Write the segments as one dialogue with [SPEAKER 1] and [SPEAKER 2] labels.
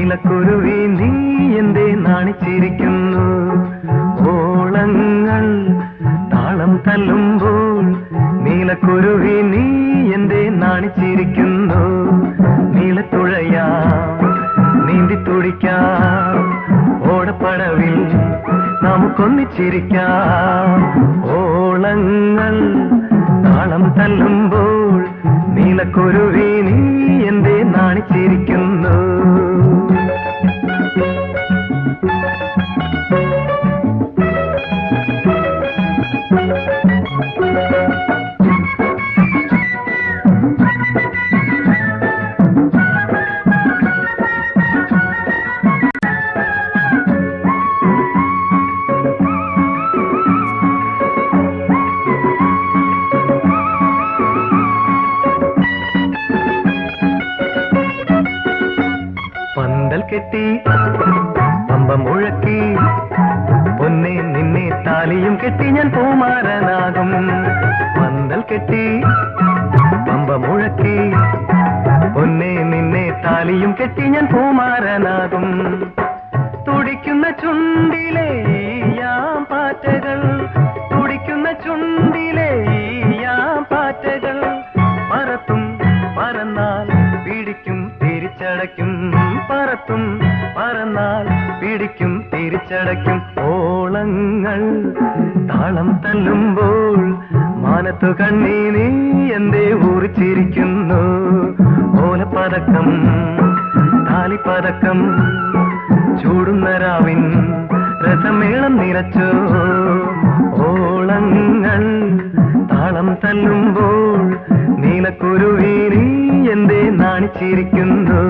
[SPEAKER 1] നീലക്കുരുവി നീ എന്തേ നാണിച്ചിരിക്കുന്നു? ഓളങ്ങൾ താളം തല്ലുമ്പോൾ നീലക്കുരുവി നീ എന്തേ നാണിച്ചിരിക്കുന്നു? നീലത്തുഴയാ നീന്തി തുടിക്കാം, ഓടപ്പടവിൽ നമുക്കൊന്നിച്ചിരിക്കാം. ഓളങ്ങൾ താളം തല്ലുമ്പോൾ നീലക്കുരുവി നീ എന്തേ നാണിച്ചിരിക്കുന്നു? പന്തൽ കെട്ടി പമ്പ മുഴക്കി പൊന്നെ നിന്നെ താലിയും കെട്ടി ഞാൻ പൂമാരനാകും. പന്തൽ കെട്ടി പമ്പ മുഴക്കി പൊന്നെ നിന്നെ താലിയും കെട്ടി ഞാൻ പൂമാരനാകും. തുടിക്കുന്ന ചുണ്ടിലെ യാം പാറ്റകൾ, തുടിക്കുന്ന ചുണ്ടിലെ യാം പാറ്റകൾ പറത്തും പറന്നാൽ പിടിക്കും തിരിച്ചടയ്ക്കും, പറത്തും പറന്നാൽ പിടിക്കും തിരിച്ചടയ്ക്കും. ഓളങ്ങൾ താളം തല്ലുമ്പോൾ മാനത്തു കണ്ണീ നീ എന്തേ ഊറിച്ചിരിക്കുന്നു? ഓലപ്പതക്കം താലിപ്പതക്കം ചൂടുന്ന രാവിൻ രസമേളം നിറച്ചോ? ഓളങ്ങൾ താളം തല്ലുമ്പോൾ നീലക്കുരുവി നീ എന്തേ നാണിച്ചിരിക്കുന്നു?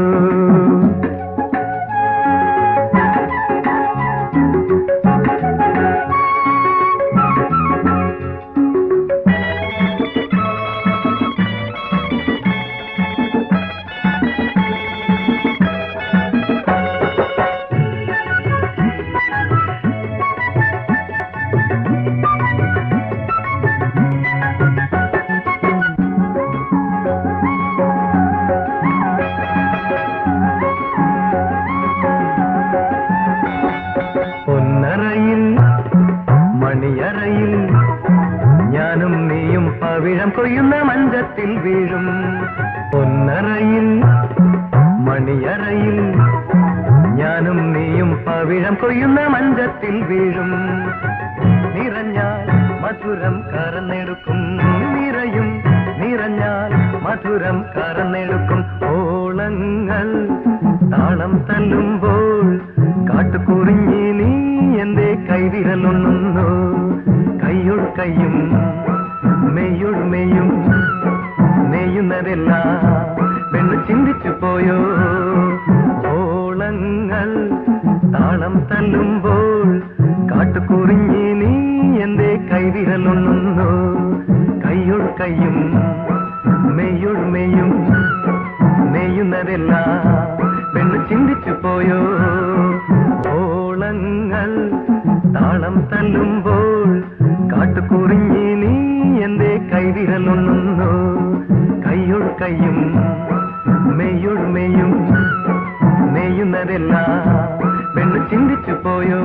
[SPEAKER 1] മണിയറയിൽ ഞാനും നീയും പവിഴം കൊയ്യുന്ന മഞ്ചത്തിൽ വീഴും. പൊന്നറയിൽ മണിയറയിൽ ഞാനും നീയും പവിഴം കൊയ്യുന്ന മഞ്ചത്തിൽ വീഴും. നിറഞ്ഞാൽ മധുരം കറന്നെടുക്കും, നിറയും നിറഞ്ഞാൽ മധുരം കറന്നെടുക്കും. ഓളങ്ങൾ താളം തല്ലുമ്പോൾ കാട്ടുകുറിഞ്ഞി നീ എന്തേ കൈവിരലൊന്നുന്നു? കൈയൊടു കൈയും മെയ്യൊടു മെയ്യും നെയ്യുന്നതെല്ലാം പെണ്ണ് ചിന്തിച്ചു പോയോ? ഓളങ്ങൾ താളം തല്ലുമ്പോൾ കാട്ടുകുറിഞ്ഞി നീ എന്തേ കൈവിരലൊന്നുന്നു? കൈയൊടു കൈയും മെയ്യൊടു മെയ്യും നെയ്യുന്നതെല്ലാം പെണ്ണ് ചിന്തിച്ചു പോയോ? ഓളങ്ങൾ താളം തല്ലുമ്പോൾ കാട്ടുകുറിഞ്ഞി നീ എന്തേ കൈവിരലൊന്നുന്നു? കൈയൊടു കൈയും മെയ്യൊടു മെയ്യും നെയ്യുന്നതെല്ലാം പെണ്ണ് ചിന്തിച്ചു പോയോ?